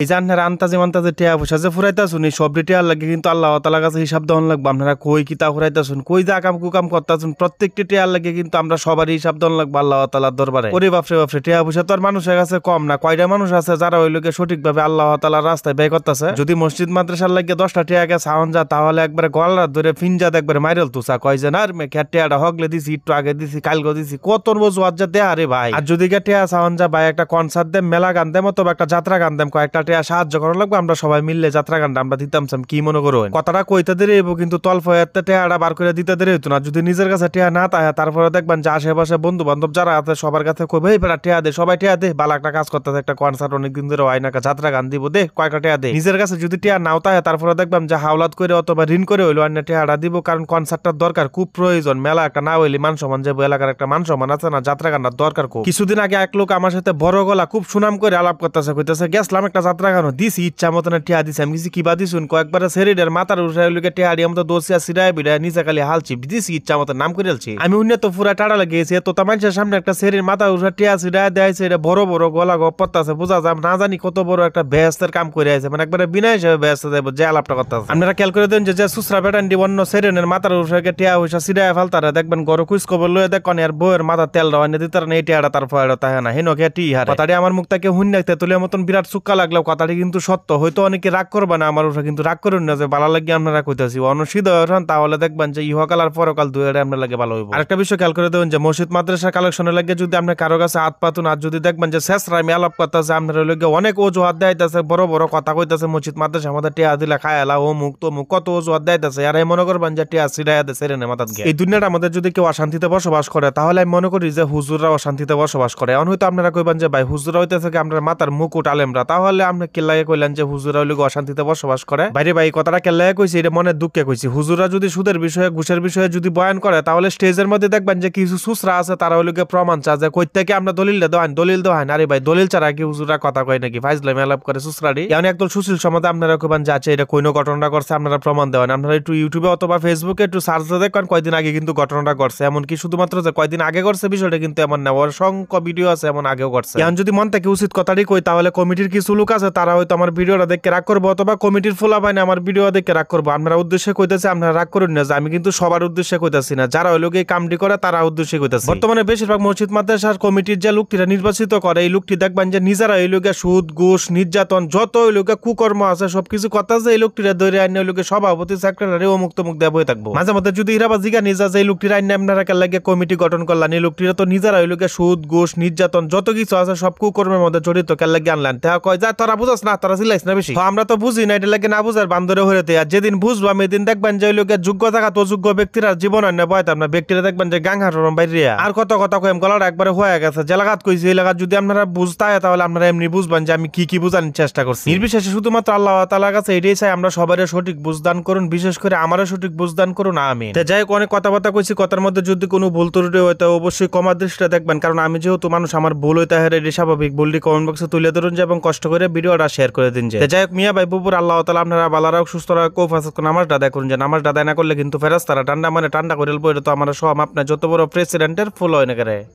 এই যে আপনারা আন্তাজে মান্তাজে টিয়া পয়সা যে ফুরাইতেছুন এই সব টিয়ার লাগে কিন্তু আল্লাহ তাআলার কাছে হিসাব দেওয়ান লাগবে। আপনারা কই কিতা ফুরাইতেছুন, কই যা কাম কুকাম করতেছুন, প্রত্যেকটি টিয়ার লাগে কিন্তু আমরা সবারই হিসাব দেওয়ান লাগবে আল্লাহ তাআলার দরবারে। ওরে বাপরে বাপরে, টিয়া পয়সা তো আর মানুষের কাছে কম না। কয়টা মানুষ আছে যারা ওই লোকে সঠিকভাবে আল্লাহ তাআলার রাস্তায় ব্যয় করতেছে। যদি মসজিদ মাদ্রাসার লাগে 10টা টিয়াকে সাউন্ড যা, তাহলে একবারে গলা ধরে ফিনজা একবারে মাইরেল তুসা কয় যে আর মে টিয়াটা হগলে দিছি, একটু আগে দিছি, কালকে দিছি, কত বছর আজ্জা দেয়া রে ভাই। আর যদি টিয়া সাউন্ড যা ভাই একটা কনসার্ট দেম, মেলা গান দেম, অথবা একটা যাত্রা গান দেম, কয়েকটা টিয়া সাহায্য করা লাগবে, আমরা সবাই মিললে যাত্রা গানটা আমরা দিতাম। কি মনে করো কথাটা কইতে দেরে কিন্তু তল্প টিয়াটা বার করে দিতে দেরে হইতো না। যদি নিজের কাছে টিয়া না থাকে তারপরে দেখবেন যে আশেপাশে বন্ধু বান্ধব যারা আছে সবার কাছে কইবে এই বেটা টিয়া দে, সবাই টিয়া দে, বালা একটা কাজ করতেছে, একটা কনসার্ট অনেকদিন ধরে হয় না, যাত্রা গান দিব দে, কয়েকটা টিয়া দে। নিজের কাছে যদি টিয়া নাও থাকে তারপরে দেখবেন যে হাওলাত করে অথবা ঋণ করে হইলো অন্য টিয়াটা দিব, কারণ কনসার্টটার দরকার খুব প্রয়োজন। মেলা একটা না হইলে মান সম্মান যাবো, এলাকার একটা মান সম্মান আছে না, যাত্রা গানটার দরকার খুব। কিছুদিন আগে এক লোক আমার সাথে বড় গলা খুব সুনাম করে আলাপ করতেছে, কইতেছে গেছিলাম একটা যাত্রা গান দিছি, ইচ্ছা মতন টিয়া দিছি। আমি কিছু কিবা দিছুন, কয়েকবার শরীরের মাথার উঠাই লোকে টিয়া দিয়ে মতো দোষিয়া সিরায় বিড়ায় নিচে খালি হালছি দিছি, ইচ্ছা মতন নাম করেছি। আমি উন্নত তো পুরা টাড়া লাগিয়েছি, তো মানুষের সামনে একটা শরীর মাথা উঠা টিয়া সিরায় দেয়ছে, এটা বড় বড় গলা গপ্পত আছে, বোঝা যায় না জানি কত বড় একটা বেহেস্তের কাম করে আছে, মানে একবারে বিনা হিসেবে বেহেস্তে যাবো যে আলাপটা করতেছে। আপনারা খেয়াল করে দেন যে সুসরা বেটান্ডি অন্য শরীরের মাথার উঠাকে টিয়া হইসা সিরায় ফালতারা দেখবেন গরু কুইস খবর লয়ে দেখেন আর বউয়ের মাথা তেল রাওয়ানি দিতার না, এই টিয়াটা তার ফয়টা তাহে না হেন কে টি হারে। কথাটি আমার মুখ থেকে হুন নাইতে তুলে মতন বিরাট সুক্কা লাগলো, কথাটি কিন্তু সত্য। হয়তো অনেকে রাগ করবে না আমার উপরে, কিন্তু রাগ করুন না যে ভালো লাগে আপনারা কইতাছি অনুসিদ্ধ হন, তাহলে দেখবেন যে ইহকাল আর পরকাল দুইটা আপনার লাগে ভালো হইব। আরেকটা বিষয় খেয়াল করে দেবেন যে মসজিদ মাদ্রাসা কালেকশনের লাগে যদি আপনি কারো কাছে হাত পাতুন, আর যদি দেখবেন যে শেষরা আমি আলাপ করতেছে, আপনার লগে অনেক অজুহাত দেয়তেছে, বড় বড় কথা কইতাছে, মসজিদ মাদ্রাসা আমাদের টিয়া দিলা খায়ালা ও মুখ তো মুখ কত অজুহাত দেয়তেছে, আর এই মনে করবেন যে টিয়া সিরাইয়া দে সেরেনে মাথাত গিয়ে। এই দুনিয়ার আমাদের যদি কেউ অশান্তিতে বসবাস করে, তাহলে আমি মনে করি যে হুজুররা অশান্তিতে বসবাস করে। এখন হয়তো আপনারা কইবেন যে ভাই হুজুরা হইতেছে কি আপনার মাথার মুকুট আলেমরা, তাহলে আপনি কেল্লাগে কইলেন যে হুজুরা হইলে অশান্তিতে বসবাস করে। বাইরে ভাই কথাটা কেল্লাগে কইছি, এটা মনের দুঃখে কইছি। হুজুরা যদি সুদের বিষয়ে ঘুষের বিষয়ে যদি বয়ান করে, তাহলে স্টেজের মধ্যে দেখবেন যে কিছু সুসরা আছে তারা হইলে প্রমাণ চা যে কই থেকে আমরা দলিলটা দেওয়ান, দলিল দেওয়ান। আরে ভাই দলিল ছাড়া কি হুজুরা কথা কয় নাকি? ফাইজলামি আলাপ করে সুসরাডি। এমন একদল সুশীল সমাজে আপনারা কইবেন যে আচ্ছা এটা কোন ঘটনা করছে, আপনারা প্রমাণ দেওয়ান। আপনারা একটু ইউটিউবে অথবা ফেসবুকে একটু সার্চ দিয়ে দেখেন কয়দিন আগে কিন্তু ঘটনাটা ঘটছে। এমনকি শুধুমাত্র যে কয়দিন আগে ঘটছে বিষয়টা কিন্তু এমন না, অসংখ্য ভিডিও আছে এমন আগেও ঘটছে। এখন যদি মন থেকে উচিত কথাটি কই, তাহলে কমিটির কিছু লোক আছে তারা হয়তো আমার ভিডিওটা দেখে রাগ করবো, অথবা কমিটির ফুলা পায় না আমার ভিডিও দেখে রাগ করবো। আপনারা উদ্দেশ্যে কইতেছে, আপনারা রাগ করুন না যে আমি কিন্তু সবার উদ্দেশ্যে কইতাছি না, যারা ওই লোক এই কামটি করে তারা উদ্দেশ্যে কইতাছি। বর্তমানে বেশিরভাগ মসজিদ মাদ্রাসার কমিটির যে লোকটিরা নির্বাচিত করে, এই লোকটি দেখবেন যে নিজেরা এই লোকে সুদ ঘুষ নির্যাতন যত ওই লোকে কুকর্ম আছে সবকিছু কথা যে এই লোকটিরা ধরে আইন ওই লোকে সভাপতি সেক্রেটারি ও মুক্ত মুখ দেবই থাকবো। মাঝে মধ্যে যদি ইরাবা জিগা নিজা যে এই লোকটির আইন আপনারা কে লাগে কমিটি গঠন করলেন, এই লোকটিরা তো নিজেরা ওই লোকে সুদ ঘুষ নির্যাতন যত কিছু আছে সব কুকর্মের মধ্যে জড়িত কে লাগে আনলেন। তা কয় যা তোরা বুঝাস না, তোরা চিল্লাইস না বেশি। আমরা তো বুঝি না, এটা লাগে না বুঝার বান্দরে হইতে। আর যেদিন বুঝবো আমি এদিন দেখবেন যে ওই লোকের যোগ্য থাকা তো যোগ্য ব্যক্তিরা জীবন আন্য বয়তাম না, ব্যক্তিরা দেখবেন যে গাঙ্গারম বাইরে আর কত কথা কইম গলাটা একবারে হয়ে গেছে। যে লাগাত কইছি এই লাগাত যদি আপনারা বুঝতে হয় তাহলে আপনারা এমনি বুঝবেন যে আমি কি বুঝানোর চেষ্টা করছি। নির্বিশেষে শুধুমাত্র আল্লাহ তাআলার কাছে এটাই চাই আমরা সবাই সঠিক বুঝদান করুন, বিশেষ করে আমারও সঠিক বুঝদান করুন, আমিন। যাই হোক অনেক কথাবার্তা কইছি, কথার মধ্যে যদি কোনো ভুল ত্রুটি হয় তো অবশ্যই ক্ষমার দৃষ্টিতে দেখবেন, কারণ আমি যেহেতু মানুষ আমার ভুল হইতে হয় এটা স্বাভাবিক। ভুলটি কমেন্ট বক্সে তুলে ধরুন এবং কষ্ট করে ভিডিওটা শেয়ার করে দিন। যাই হোক মিয়া ভাই বুপুর আল্লাহ তাআলা আপনারা ভালো রাখ, সুস্থ রাখ, কোফাসাত নামাজ আদায় করুন। যে নামাজ আদায় না করলে কিন্তু ফেরেশতারা ঠান্ডা মানে ঠান্ডা করে বলবো, এটা তো আমার সব আপনার যত বড় প্রেসিডেন্টের ফুল হয় না করে।